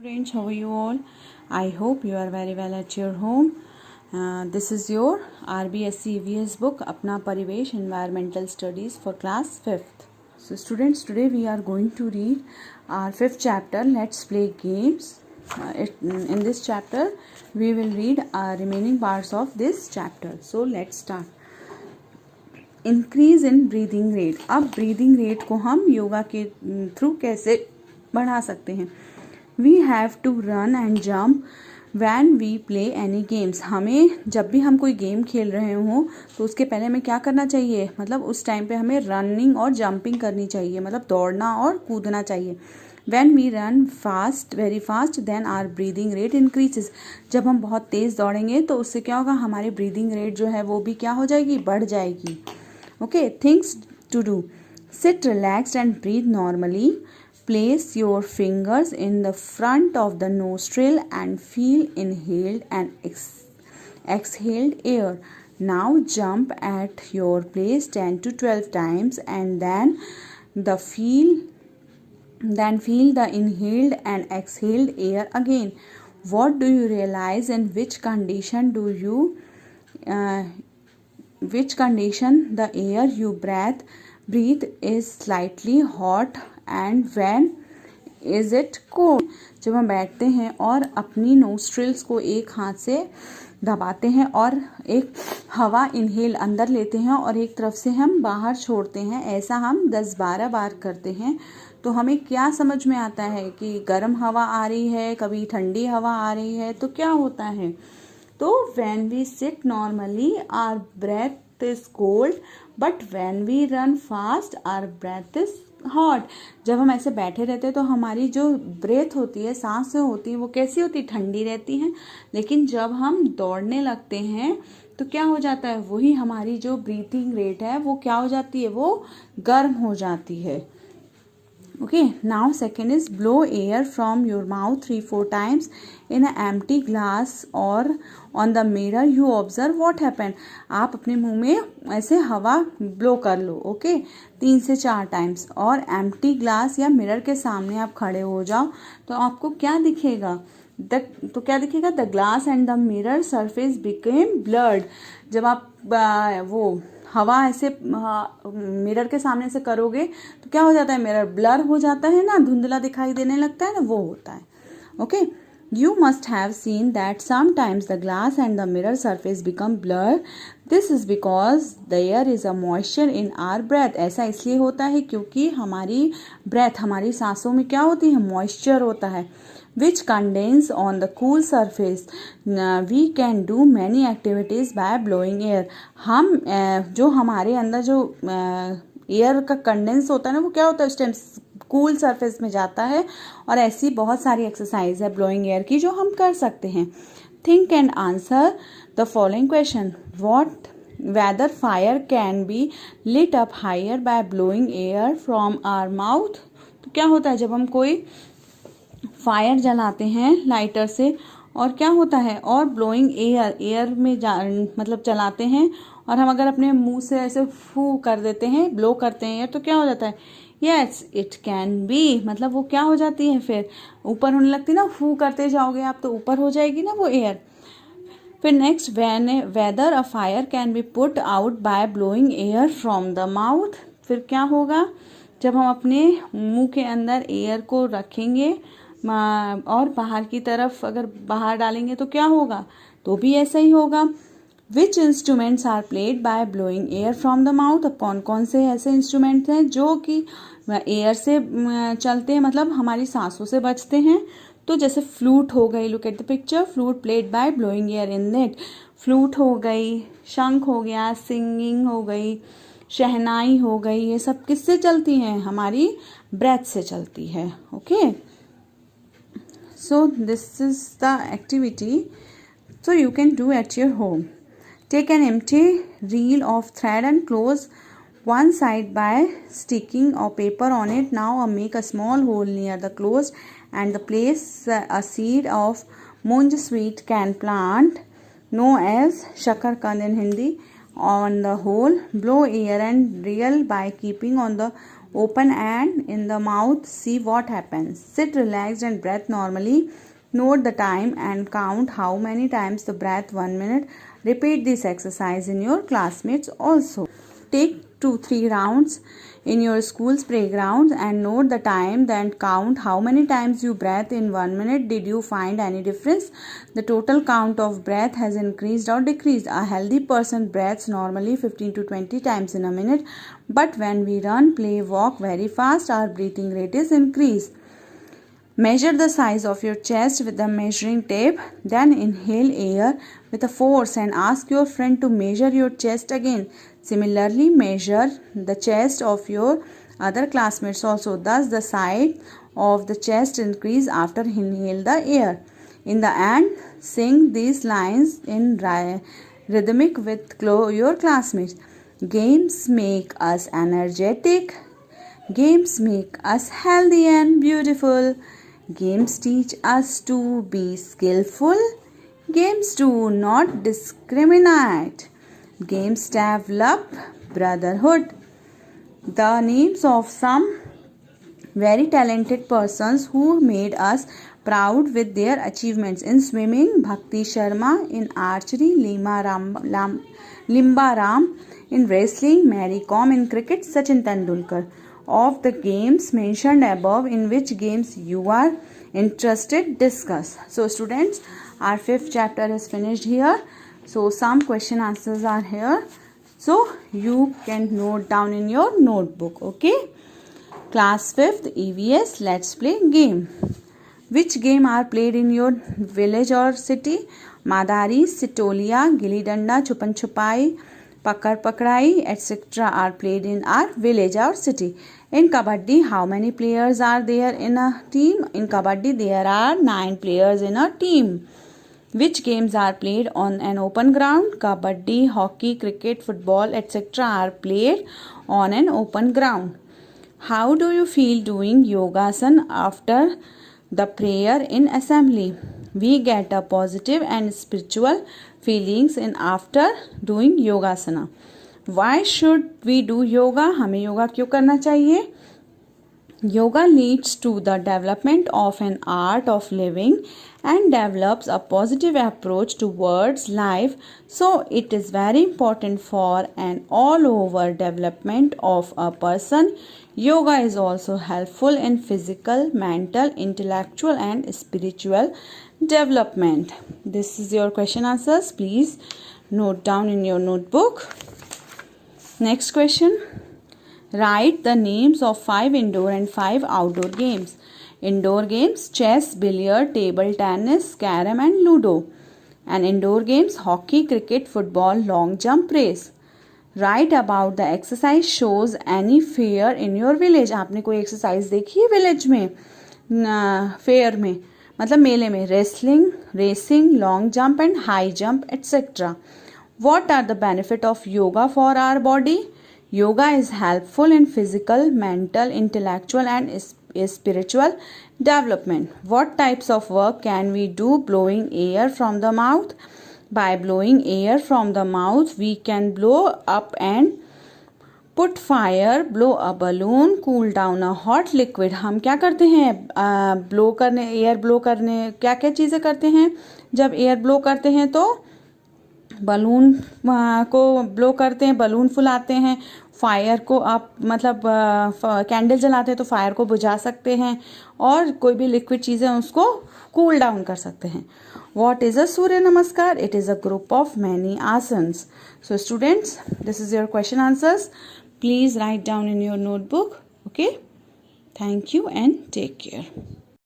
Students, how are you all? I hope you are very well at your home. This is your RBSC EVS book, Apna Parivesh Environmental Studies for class 5th. So students, today we are going to read our 5th chapter, Let's Play Games. In this chapter, we will read our remaining parts of this chapter. So let's start. Increase in breathing rate. अब breathing rate को हम योगा के through कैसे बढ़ा सकते हैं. We have to run and jump when we play any games. हमें जब भी हम कोई गेम खेल रहे हों तो उसके पहले हमें क्या करना चाहिए, मतलब उस टाइम पे हमें रनिंग और जंपिंग करनी चाहिए, मतलब दौड़ना और कूदना चाहिए. When we run fast, very fast, then our breathing rate increases. जब हम बहुत तेज़ दौड़ेंगे तो उससे क्या होगा, हमारी ब्रीदिंग रेट जो है वो भी क्या हो जाएगी, बढ़ जाएगी. Okay, things to do. Sit relaxed and breathe normally. Place your fingers in the front of the nostril and feel inhaled and exhaled air. Now jump at your place 10 to 12 times and then feel the inhaled and exhaled air again. What do you realize, in which condition the air you breathe is slightly hot and when is it cold? जब हम बैठते हैं और अपनी nostrils को एक हाथ से दबाते हैं और एक हवा इनहेल अंदर लेते हैं और एक तरफ से हम बाहर छोड़ते हैं, ऐसा हम 10-12 बार करते हैं, तो हमें क्या समझ में आता है कि गर्म हवा आ रही है, कभी ठंडी हवा आ रही है, तो क्या होता है. तो when we sit normally our breath is cold but when we run fast our breath is hot. जब हम ऐसे बैठे रहते हैं तो हमारी जो ब्रेथ होती है, सांसें होती हैं, वो कैसी होती है, ठंडी रहती हैं. लेकिन जब हम दौड़ने लगते हैं तो क्या हो जाता है, वही हमारी जो ब्रीथिंग रेट है वो क्या हो जाती है, वो गर्म हो जाती है. Okay, now second is blow air from your mouth 3-4 times in an empty glass or on the mirror. You observe what happened. आप अपने मुंह में ऐसे हवा ब्लो कर लो. ओके, 3 से 4 टाइम्स. और एम्प्टी ग्लास या मिरर के सामने आप खड़े हो जाओ तो आपको क्या दिखेगा, the glass and the mirror surface became blurred. जब आप वो हवा ऐसे मिरर के सामने से करोगे तो क्या हो जाता है, मिरर ब्लर हो जाता है ना, धुंधला दिखाई देने लगता है ना, वो होता है. Okay, you must have seen that sometimes the glass and the mirror surface become blur. This is because there is a moisture in our breath. ऐसा इसलिए होता है क्योंकि हमारी ब्रेथ, हमारी सांसों में क्या होती है, मॉइस्चर होता है, which condense on the cool surface. We can do many activities by blowing air. हम जो हमारे अंदर जो एयर का कंडेंस होता है ना, वो क्या होता है, उस टाइम कूल सरफेस में जाता है. और ऐसी बहुत सारी एक्सरसाइज है ब्लोइंग एयर की जो हम कर सकते हैं. Think and answer the following question. whether fire can be lit up higher by blowing air from our mouth. तो क्या होता है, जब हम कोई फायर जलाते हैं लाइटर से और क्या होता है, और ब्लोइंग एयर में मतलब चलाते हैं और हम अगर अपने मुंह से ऐसे फू कर देते हैं, ब्लो करते हैं एयर, तो क्या हो जाता है, यस इट कैन बी, मतलब वो क्या हो जाती है, फिर ऊपर होने लगती है ना, फू करते जाओगे आप तो ऊपर हो जाएगी ना वो एयर. फिर next, weather a fire can be put out by blowing air from the mouth. फिर क्या होगा, जब हम अपने मुंह के अंदर एयर को रखेंगे और बाहर की तरफ अगर बाहर डालेंगे तो क्या होगा, तो भी ऐसा ही होगा. Which instruments are played by blowing air from the mouth. अब कौन कौन से ऐसे इंस्ट्रूमेंट्स हैं जो कि एयर से चलते हैं, मतलब हमारी सांसों से बचते हैं. तो जैसे फ्लूट हो गई, look at the picture, flute played by blowing air in that. Flute हो गई, शंख हो गया, सिंगिंग हो गई, शहनाई हो गई, ये सब किससे चलती हैं, हमारी ब्रेथ से चलती है. Okay, so this is the activity so you can do at your home. Take an empty reel of thread and close one side by sticking a paper on it. Now make a small hole near the closed and place a seed of munj sweet can plant known as shakarkand in Hindi on the hole. Blow air and reel by keeping on the Open hand in the mouth, see what happens. Sit relaxed and breathe normally. Note the time and count how many times the breath 1 minute. Repeat this exercise in your classmates also. Take 2-3 rounds in your school's playground and note the time, then count how many times you breathe in 1 minute. Did you find any difference? The total count of breath has increased or decreased. A healthy person breathes normally 15 to 20 times in a minute, but when we run, play, walk very fast, our breathing rate is increased. Measure the size of your chest with a measuring tape. Then inhale air with a force and ask your friend to measure your chest again. Similarly, measure the chest of your other classmates also. Thus, the size of the chest increase after inhale the air. In the end, sing these lines in rhythmic with your classmates. Games make us energetic. Games make us healthy and beautiful. Games teach us to be skillful. Games do not discriminate. Games develop brotherhood. The names of some very talented persons who made us proud with their achievements. In swimming, Bhakti Sharma. In archery, Limba Ram. In wrestling, Mary Kom. In cricket, Sachin Tendulkar. Of the games mentioned above, in which games you are interested, discuss. So students, our 5th chapter is finished here. So some question answers are here, so you can note down in your notebook. Okay, class 5th EVS let's play game. Which game are played in your village or city? Madari, Sitolia, Gilli Danda, Chupan Chupai, Pakad Pakdai, etc. are played in our village or city. In Kabaddi, how many players are there in a team? In Kabaddi, there are 9 players in a team. Which games are played on an open ground? Kabaddi, hockey, cricket, football, etc. are played on an open ground. How do you feel doing yogasana after the prayer in assembly? We get a positive and spiritual feelings in after doing yogasana. Why should we do yoga? हमें योगा क्यों करना चाहिए? Yoga leads to the development of an art of living and develops a positive approach towards life. So it is very important for an all-over development of a person. Yoga is also helpful in physical, mental, intellectual and spiritual development. This is your question answers. Please note down in your notebook. Next question. Write the names of 5 indoor and 5 outdoor games. Indoor games: chess, billiard, table tennis, carom and ludo. And indoor games: hockey, cricket, football, long jump, race. Write about the exercise shows any fair in your village. आपने कोई exercise देखी है village में? fair में मतलब मेले में. Wrestling, racing, long jump and high jump, etc. What are the benefit of yoga for our body? Yoga is helpful in physical, mental, intellectual and spiritual development. What types of work can we do blowing air from the mouth? By blowing air from the mouth, we can blow up and put fire, blow a balloon, cool down a hot liquid. हम क्या करते हैं? Blow करने, air blow करने क्या क्या चीज़ें करते हैं? जब एयर ब्लो करते हैं तो बलून को ब्लो करते हैं, बलून फुलाते हैं, फायर को आप मतलब कैंडल जलाते हैं तो फायर को बुझा सकते हैं, और कोई भी लिक्विड चीज़ें उसको कूल डाउन कर सकते हैं. What is a Surya Namaskar? It is a group of many asanas. So students, this is your question answers. Please write down in your notebook. Okay. Thank you and take care.